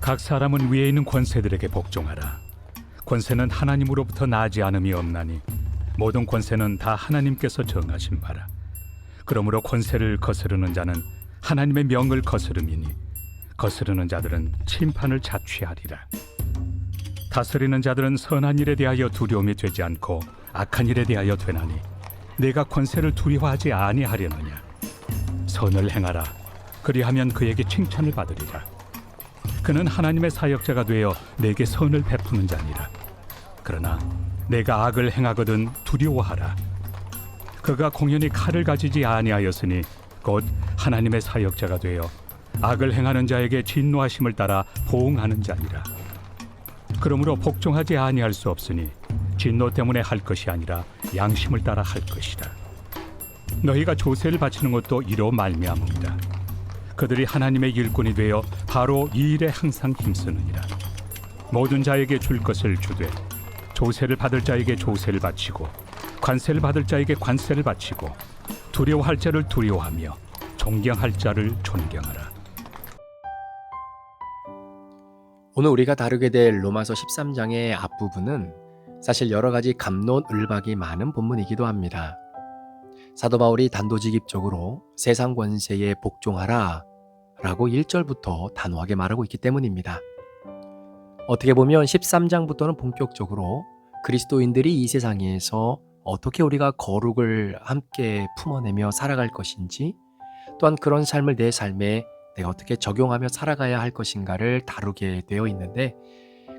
각 사람은 위에 있는 권세들에게 복종하라. 권세는 하나님으로부터 나지 않음이 없나니 모든 권세는 다 하나님께서 정하신 바라. 그러므로 권세를 거스르는 자는 하나님의 명을 거스름이니 거스르는 자들은 심판을 자취하리라. 다스리는 자들은 선한 일에 대하여 두려움이 되지 않고 악한 일에 대하여 되나니 내가 권세를 두려워하지 아니하려느냐. 선을 행하라. 그리하면 그에게 칭찬을 받으리라. 그는 하나님의 사역자가 되어 내게 선을 베푸는 자니라. 그러나 내가 악을 행하거든 두려워하라. 그가 공연히 칼을 가지지 아니하였으니 곧 하나님의 사역자가 되어 악을 행하는 자에게 진노하심을 따라 보응하는 자니라. 그러므로 복종하지 아니할 수 없으니 진노 때문에 할 것이 아니라 양심을 따라 할 것이다. 너희가 조세를 바치는 것도 이로 말미암음이다. 그들이 하나님의 일꾼이 되어 바로 이 일에 항상 힘쓰느니라. 모든 자에게 줄 것을 주되 조세를 받을 자에게 조세를 바치고 관세를 받을 자에게 관세를 바치고 두려워할 자를 두려워하며 존경할 자를 존경하라. 오늘 우리가 다루게 될 로마서 13장의 앞부분은 사실 여러 가지 갑론을박이 많은 본문이기도 합니다. 사도 바울이 단도직입적으로 세상 권세에 복종하라 라고 1절부터 단호하게 말하고 있기 때문입니다. 어떻게 보면 13장부터는 본격적으로 그리스도인들이 이 세상에서 어떻게 우리가 거룩을 함께 품어내며 살아갈 것인지, 또한 그런 삶을 내 삶에 내가 어떻게 적용하며 살아가야 할 것인가를 다루게 되어 있는데,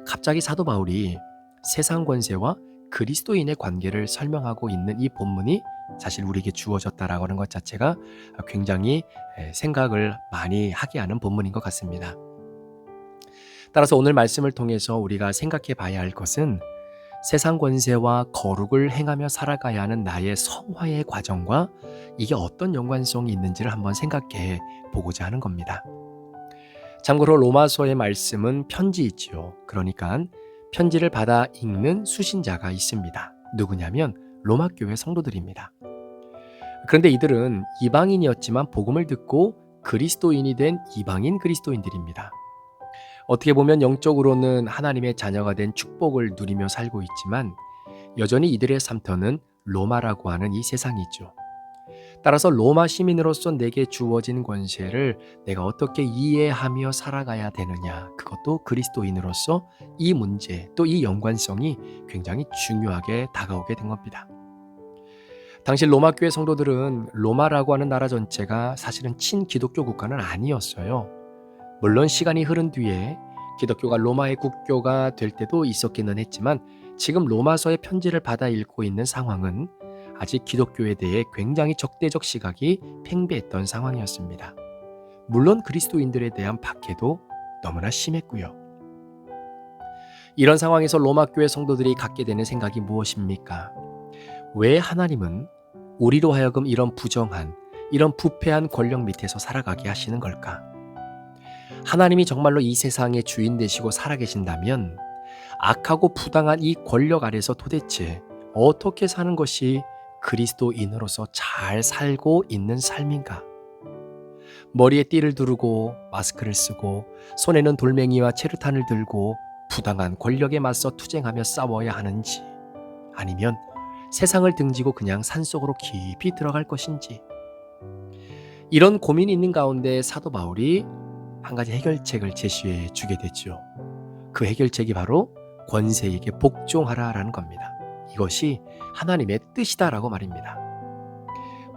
갑자기 사도 바울이 세상 권세와 그리스도인의 관계를 설명하고 있는 이 본문이 사실 우리에게 주어졌다라고 하는 것 자체가 굉장히 생각을 많이 하게 하는 본문인 것 같습니다. 따라서 오늘 말씀을 통해서 우리가 생각해 봐야 할 것은 세상 권세와 거룩을 행하며 살아가야 하는 나의 성화의 과정과 이게 어떤 연관성이 있는지를 한번 생각해 보고자 하는 겁니다. 참고로 로마서의 말씀은 편지이지요. 그러니까 편지를 받아 읽는 수신자가 있습니다. 누구냐면 로마 교회 성도들입니다. 그런데 이들은 이방인이었지만 복음을 듣고 그리스도인이 된 이방인 그리스도인들입니다. 어떻게 보면 영적으로는 하나님의 자녀가 된 축복을 누리며 살고 있지만 여전히 이들의 삶터는 로마라고 하는 이 세상이죠. 따라서 로마 시민으로서 내게 주어진 권세를 내가 어떻게 이해하며 살아가야 되느냐, 그것도 그리스도인으로서 이 문제 또 이 연관성이 굉장히 중요하게 다가오게 된 겁니다. 당시 로마 교회 성도들은 로마라고 하는 나라 전체가 사실은 친기독교 국가는 아니었어요. 물론 시간이 흐른 뒤에 기독교가 로마의 국교가 될 때도 있었기는 했지만 지금 로마서의 편지를 받아 읽고 있는 상황은 아직 기독교에 대해 굉장히 적대적 시각이 팽배했던 상황이었습니다. 물론 그리스도인들에 대한 박해도 너무나 심했고요. 이런 상황에서 로마 교회 성도들이 갖게 되는 생각이 무엇입니까? 왜 하나님은 우리로 하여금 이런 부정한, 이런 부패한 권력 밑에서 살아가게 하시는 걸까? 하나님이 정말로 이 세상의 주인 되시고 살아계신다면 악하고 부당한 이 권력 아래서 도대체 어떻게 사는 것이 그리스도인으로서 잘 살고 있는 삶인가? 머리에 띠를 두르고 마스크를 쓰고 손에는 돌멩이와 체류탄을 들고 부당한 권력에 맞서 투쟁하며 싸워야 하는지, 아니면 세상을 등지고 그냥 산속으로 깊이 들어갈 것인지, 이런 고민이 있는 가운데 사도 바울이 한 가지 해결책을 제시해 주게 되죠. 그 해결책이 바로 권세에게 복종하라라는 겁니다. 이것이 하나님의 뜻이다라고 말입니다.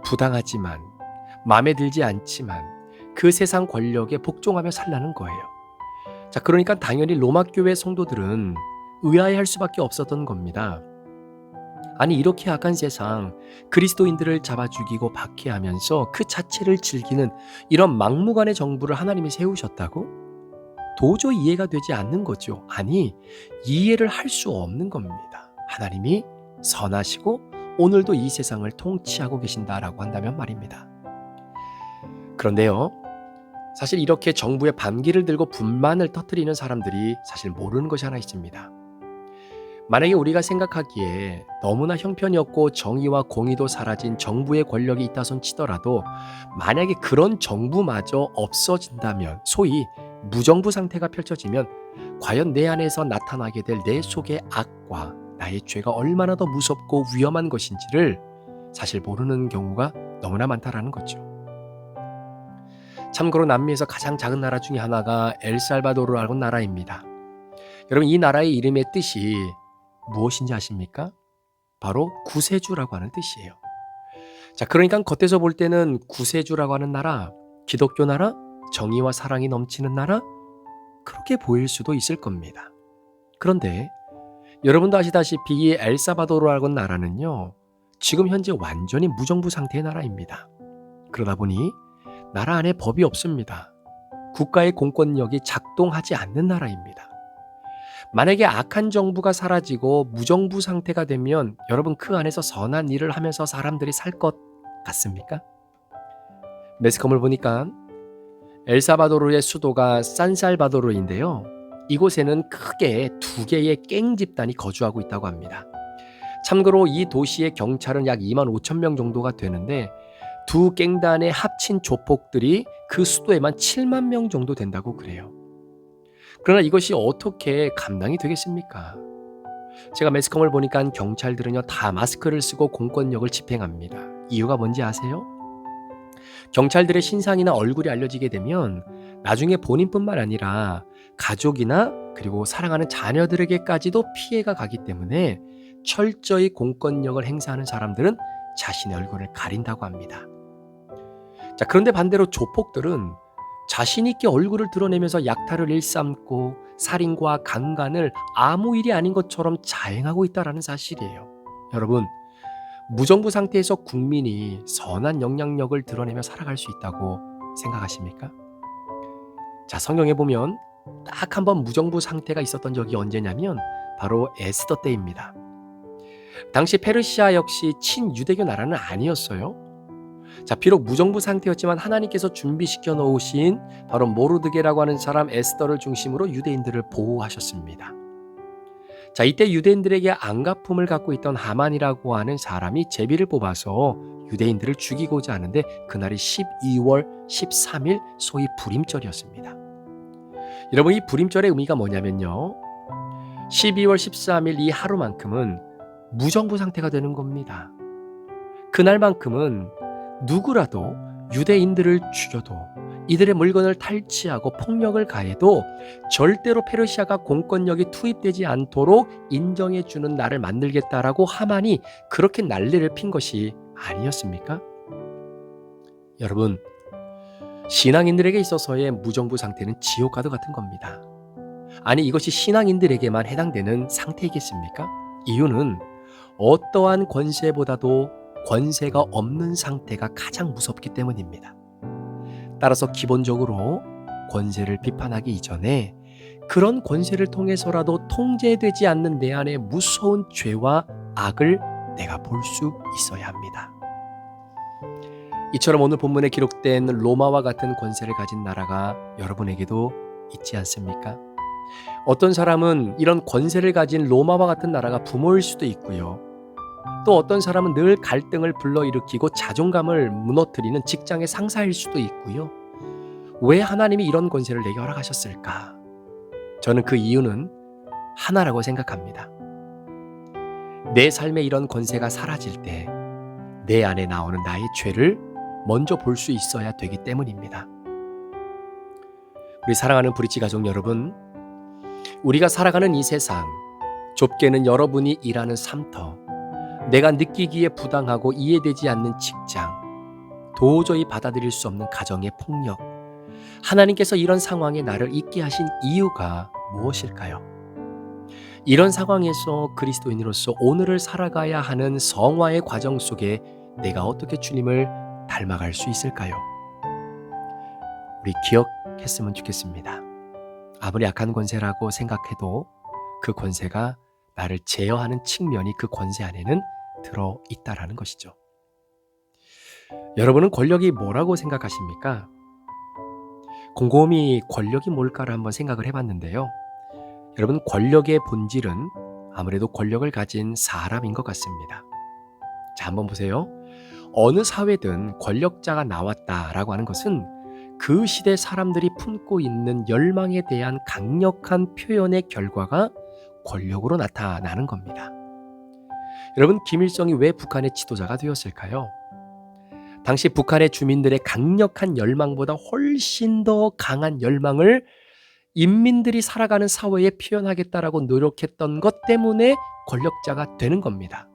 부당하지만, 마음에 들지 않지만 그 세상 권력에 복종하며 살라는 거예요. 자, 그러니까 당연히 로마 교회 성도들은 의아해할 수밖에 없었던 겁니다. 아니, 이렇게 악한 세상, 그리스도인들을 잡아 죽이고 박해하면서 그 자체를 즐기는 이런 막무가내 정부를 하나님이 세우셨다고? 도저히 이해가 되지 않는 거죠. 아니, 이해를 할 수 없는 겁니다. 하나님이 선하시고 오늘도 이 세상을 통치하고 계신다라고 한다면 말입니다. 그런데요, 사실 이렇게 정부의 반기를 들고 분만을 터뜨리는 사람들이 사실 모르는 것이 하나 있습니다. 만약에 우리가 생각하기에 너무나 형편이 없고 정의와 공의도 사라진 정부의 권력이 있다 손 치더라도 만약에 그런 정부마저 없어진다면, 소위 무정부 상태가 펼쳐지면 과연 내 안에서 나타나게 될 내 속의 악과 나의 죄가 얼마나 더 무섭고 위험한 것인지를 사실 모르는 경우가 너무나 많다라는 거죠. 참고로 남미에서 가장 작은 나라 중에 하나가 엘살바도르라는 나라입니다. 여러분, 이 나라의 이름의 뜻이 무엇인지 아십니까? 바로 구세주라고 하는 뜻이에요. 자, 그러니까 겉에서 볼 때는 구세주라고 하는 나라, 기독교 나라, 정의와 사랑이 넘치는 나라, 그렇게 보일 수도 있을 겁니다. 그런데 여러분도 아시다시피 이 엘살바도르라고 하는 나라는요, 지금 현재 완전히 무정부 상태의 나라입니다. 그러다 보니 나라 안에 법이 없습니다. 국가의 공권력이 작동하지 않는 나라입니다. 만약에 악한 정부가 사라지고 무정부 상태가 되면 여러분, 그 안에서 선한 일을 하면서 사람들이 살 것 같습니까? 매스컴을 보니까 엘살바도르의 수도가 산살바도르인데요. 이곳에는 크게 2개의 갱 집단이 거주하고 있다고 합니다. 참고로 이 도시의 경찰은 약 2만 5천 명 정도가 되는데 두 갱단의 합친 조폭들이 그 수도에만 7만 명 정도 된다고 그래요. 그러나 이것이 어떻게 감당이 되겠습니까? 제가 매스컴을 보니까 경찰들은요, 다 마스크를 쓰고 공권력을 집행합니다. 이유가 뭔지 아세요? 경찰들의 신상이나 얼굴이 알려지게 되면 나중에 본인뿐만 아니라 가족이나 그리고 사랑하는 자녀들에게까지도 피해가 가기 때문에 철저히 공권력을 행사하는 사람들은 자신의 얼굴을 가린다고 합니다. 자, 그런데 반대로 조폭들은 자신 있게 얼굴을 드러내면서 약탈을 일삼고 살인과 강간을 아무 일이 아닌 것처럼 자행하고 있다는 사실이에요. 여러분, 무정부 상태에서 국민이 선한 영향력을 드러내며 살아갈 수 있다고 생각하십니까? 자, 성경에 보면 딱 한 번 무정부 상태가 있었던 적이 언제냐면 바로 에스더 때입니다. 당시 페르시아 역시 친유대교 나라는 아니었어요. 자, 비록 무정부 상태였지만 하나님께서 준비시켜 놓으신 바로 모르드게라고 하는 사람 에스더를 중심으로 유대인들을 보호하셨습니다. 자, 이때 유대인들에게 안가품을 갖고 있던 하만이라고 하는 사람이 제비를 뽑아서 유대인들을 죽이고자 하는데 그날이 12월 13일 소위 불임절이었습니다. 여러분, 이 불임절의 의미가 뭐냐면요, 12월 13일 이 하루만큼은 무정부 상태가 되는 겁니다. 그날만큼은 누구라도 유대인들을 죽여도 이들의 물건을 탈취하고 폭력을 가해도 절대로 페르시아가 공권력이 투입되지 않도록 인정해주는 날을 만들겠다라고 하만이 그렇게 난리를 핀 것이 아니었습니까? 여러분, 신앙인들에게 있어서의 무정부 상태는 지옥과도 같은 겁니다. 아니, 이것이 신앙인들에게만 해당되는 상태이겠습니까? 이유는 어떠한 권세보다도 권세가 없는 상태가 가장 무섭기 때문입니다. 따라서 기본적으로 권세를 비판하기 이전에 그런 권세를 통해서라도 통제되지 않는 내 안의 무서운 죄와 악을 내가 볼 수 있어야 합니다. 이처럼 오늘 본문에 기록된 로마와 같은 권세를 가진 나라가 여러분에게도 있지 않습니까? 어떤 사람은 이런 권세를 가진 로마와 같은 나라가 부모일 수도 있고요. 또 어떤 사람은 늘 갈등을 불러일으키고 자존감을 무너뜨리는 직장의 상사일 수도 있고요. 왜 하나님이 이런 권세를 내게 허락하셨을까? 저는 그 이유는 하나라고 생각합니다. 내 삶에 이런 권세가 사라질 때 내 안에 나오는 나의 죄를 먼저 볼 수 있어야 되기 때문입니다. 우리 사랑하는 브릿지 가족 여러분, 우리가 살아가는 이 세상, 좁게는 여러분이 일하는 삶터, 내가 느끼기에 부당하고 이해되지 않는 직장, 도저히 받아들일 수 없는 가정의 폭력, 하나님께서 이런 상황에 나를 있게 하신 이유가 무엇일까요? 이런 상황에서 그리스도인으로서 오늘을 살아가야 하는 성화의 과정 속에 내가 어떻게 주님을 닮아갈 수 있을까요? 우리 기억했으면 좋겠습니다. 아무리 약한 권세라고 생각해도 그 권세가 나를 제어하는 측면이 그 권세 안에는 들어있다라는 것이죠. 여러분은 권력이 뭐라고 생각하십니까? 곰곰이 권력이 뭘까를 한번 생각을 해봤는데요. 여러분, 권력의 본질은 아무래도 권력을 가진 사람인 것 같습니다. 자, 한번 보세요. 어느 사회든 권력자가 나왔다라고 하는 것은 그 시대 사람들이 품고 있는 열망에 대한 강력한 표현의 결과가 권력으로 나타나는 겁니다. 여러분, 김일성이 왜 북한의 지도자가 되었을까요? 당시 북한의 주민들의 강력한 열망보다 훨씬 더 강한 열망을 인민들이 살아가는 사회에 표현하겠다라고 노력했던 것 때문에 권력자가 되는 겁니다.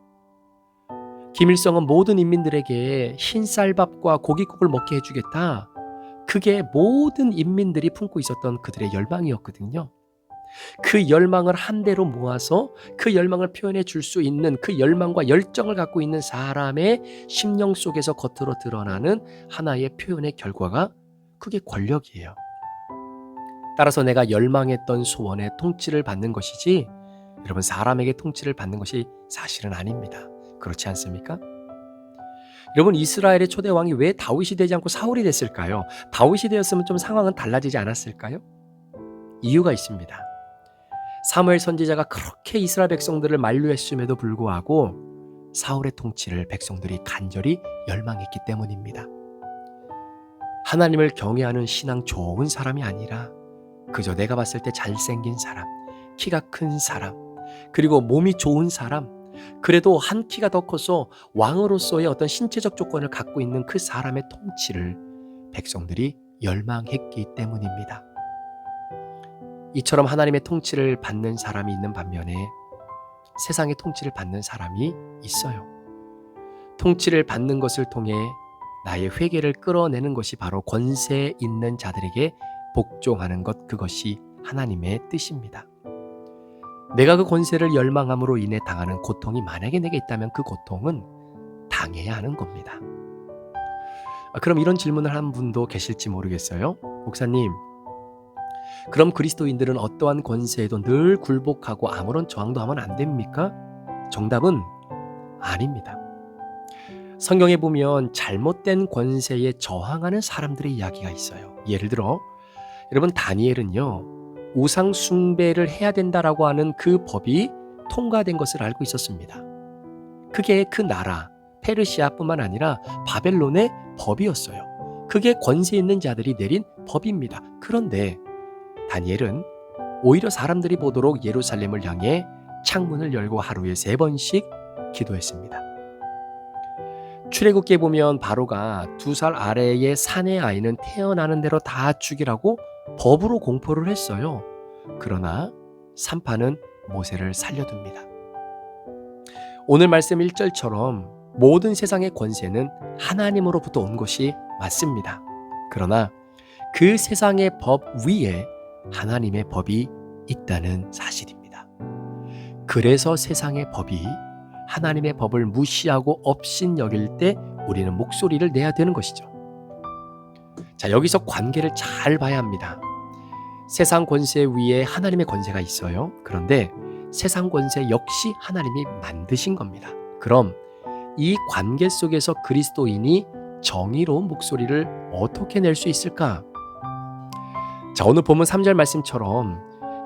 김일성은 모든 인민들에게 흰쌀밥과 고깃국을 먹게 해주겠다. 그게 모든 인민들이 품고 있었던 그들의 열망이었거든요. 그 열망을 한데로 모아서 그 열망을 표현해 줄 수 있는 그 열망과 열정을 갖고 있는 사람의 심령 속에서 겉으로 드러나는 하나의 표현의 결과가 그게 권력이에요. 따라서 내가 열망했던 소원의 통치를 받는 것이지 여러분 사람에게 통치를 받는 것이 사실은 아닙니다. 그렇지 않습니까? 여러분 이스라엘의 초대 왕이 왜 다윗이 되지 않고 사울이 됐을까요? 다윗이 되었으면 좀 상황은 달라지지 않았을까요? 이유가 있습니다. 사무엘 선지자가 그렇게 이스라엘 백성들을 만류했음에도 불구하고 사울의 통치를 백성들이 간절히 열망했기 때문입니다. 하나님을 경외하는 신앙 좋은 사람이 아니라 그저 내가 봤을 때 잘생긴 사람, 키가 큰 사람, 그리고 몸이 좋은 사람, 그래도 한 키가 더 커서 왕으로서의 어떤 신체적 조건을 갖고 있는 그 사람의 통치를 백성들이 열망했기 때문입니다. 이처럼 하나님의 통치를 받는 사람이 있는 반면에 세상의 통치를 받는 사람이 있어요. 통치를 받는 것을 통해 나의 회개를 끌어내는 것이 바로 권세 있는 자들에게 복종하는 것, 그것이 하나님의 뜻입니다. 내가 그 권세를 열망함으로 인해 당하는 고통이 만약에 내게 있다면 그 고통은 당해야 하는 겁니다. 그럼 이런 질문을 한 분도 계실지 모르겠어요. 목사님, 그럼 그리스도인들은 어떠한 권세에도 늘 굴복하고 아무런 저항도 하면 안 됩니까? 정답은 아닙니다. 성경에 보면 잘못된 권세에 저항하는 사람들의 이야기가 있어요. 예를 들어 여러분 다니엘은요, 우상 숭배를 해야 된다라고 하는 그 법이 통과된 것을 알고 있었습니다. 그게 그 나라 페르시아뿐만 아니라 바벨론의 법이었어요. 그게 권세 있는 자들이 내린 법입니다. 그런데 다니엘은 오히려 사람들이 보도록 예루살렘을 향해 창문을 열고 하루에 3번씩 기도했습니다. 출애굽기에 보면 바로가 2살 아래의 사내 아이는 태어나는 대로 다 죽이라고 법으로 공포를 했어요. 그러나 산파는 모세를 살려둡니다. 오늘 말씀 1절처럼 모든 세상의 권세는 하나님으로부터 온 것이 맞습니다. 그러나 그 세상의 법 위에 하나님의 법이 있다는 사실입니다. 그래서 세상의 법이 하나님의 법을 무시하고 업신여길 때 우리는 목소리를 내야 되는 것이죠. 자, 여기서 관계를 잘 봐야 합니다. 세상 권세 위에 하나님의 권세가 있어요. 그런데 세상 권세 역시 하나님이 만드신 겁니다. 그럼 이 관계 속에서 그리스도인이 정의로운 목소리를 어떻게 낼 수 있을까? 자, 오늘 본문 3절 말씀처럼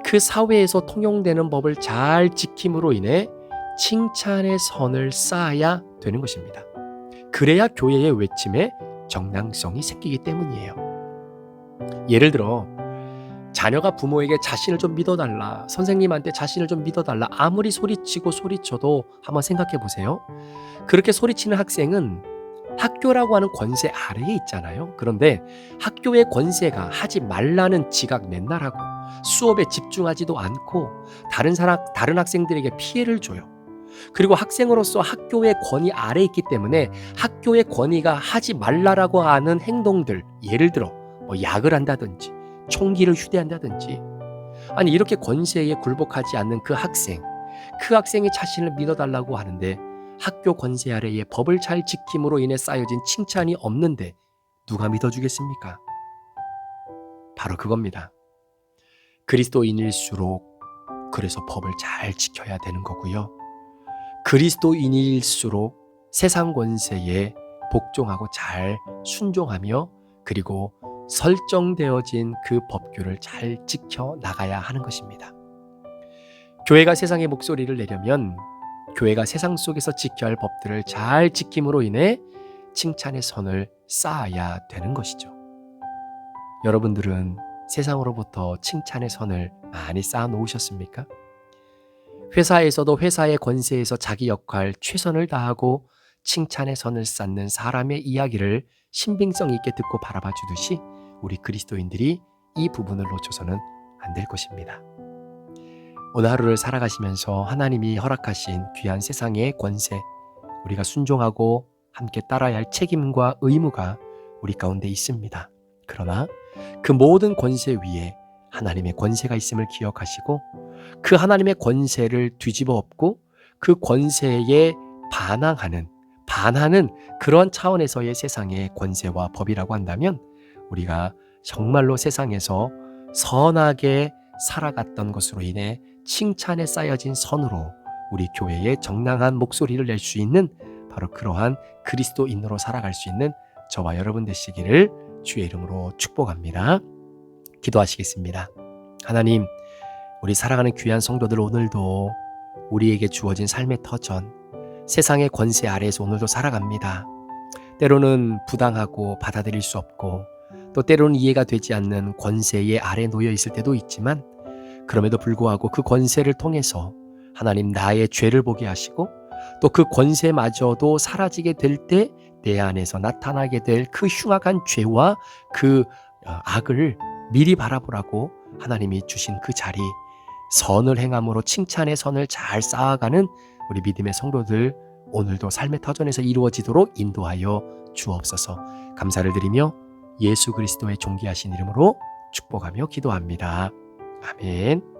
그 사회에서 통용되는 법을 잘 지킴으로 인해 칭찬의 선을 쌓아야 되는 것입니다. 그래야 교회의 외침에 정당성이 생기기 때문이에요. 예를 들어 자녀가 부모에게 자신을 좀 믿어달라, 선생님한테 자신을 좀 믿어달라, 아무리 소리치고 소리쳐도 한번 생각해 보세요. 그렇게 소리치는 학생은 학교라고 하는 권세 아래에 있잖아요. 그런데 학교의 권세가 하지 말라는 지각 맨날 하고 수업에 집중하지도 않고 다른 학생들에게 피해를 줘요. 그리고 학생으로서 학교의 권위 아래에 있기 때문에 학교의 권위가 하지 말라라고 하는 행동들, 예를 들어 약을 한다든지 총기를 휴대한다든지, 아니 이렇게 권세에 굴복하지 않는 그 학생이 자신을 믿어달라고 하는데 학교 권세 아래에 법을 잘 지킴으로 인해 쌓여진 칭찬이 없는데 누가 믿어주겠습니까? 바로 그겁니다. 그리스도인일수록 그래서 법을 잘 지켜야 되는 거고요. 그리스도인일수록 세상 권세에 복종하고 잘 순종하며 그리고 설정되어진 그 법규를 잘 지켜 나가야 하는 것입니다. 교회가 세상의 목소리를 내려면 교회가 세상 속에서 지켜야 할 법들을 잘 지킴으로 인해 칭찬의 선을 쌓아야 되는 것이죠. 여러분들은 세상으로부터 칭찬의 선을 많이 쌓아 놓으셨습니까? 회사에서도 회사의 권세에서 자기 역할 최선을 다하고 칭찬의 선을 쌓는 사람의 이야기를 신빙성 있게 듣고 바라봐 주듯이 우리 그리스도인들이 이 부분을 놓쳐서는 안 될 것입니다. 오늘 하루를 살아가시면서 하나님이 허락하신 귀한 세상의 권세, 우리가 순종하고 함께 따라야 할 책임과 의무가 우리 가운데 있습니다. 그러나 그 모든 권세 위에 하나님의 권세가 있음을 기억하시고 그 하나님의 권세를 뒤집어 엎고 그 권세에 반하는 그런 차원에서의 세상의 권세와 법이라고 한다면 우리가 정말로 세상에서 선하게 살아갔던 것으로 인해 칭찬에 쌓여진 선으로 우리 교회의 정당한 목소리를 낼 수 있는 바로 그러한 그리스도인으로 살아갈 수 있는 저와 여러분 되시기를 주의 이름으로 축복합니다. 기도하시겠습니다. 하나님, 우리 사랑하는 귀한 성도들 오늘도 우리에게 주어진 삶의 터전, 세상의 권세 아래에서 오늘도 살아갑니다. 때로는 부당하고 받아들일 수 없고 또 때로는 이해가 되지 않는 권세의 아래 놓여 있을 때도 있지만 그럼에도 불구하고 그 권세를 통해서 하나님 나의 죄를 보게 하시고 또 그 권세마저도 사라지게 될 때 내 안에서 나타나게 될 그 흉악한 죄와 그 악을 미리 바라보라고 하나님이 주신 그 자리, 선을 행함으로 칭찬의 선을 잘 쌓아가는 우리 믿음의 성도들 오늘도 삶의 터전에서 이루어지도록 인도하여 주옵소서. 감사를 드리며 예수 그리스도의 존귀하신 이름으로 축복하며 기도합니다. 아멘.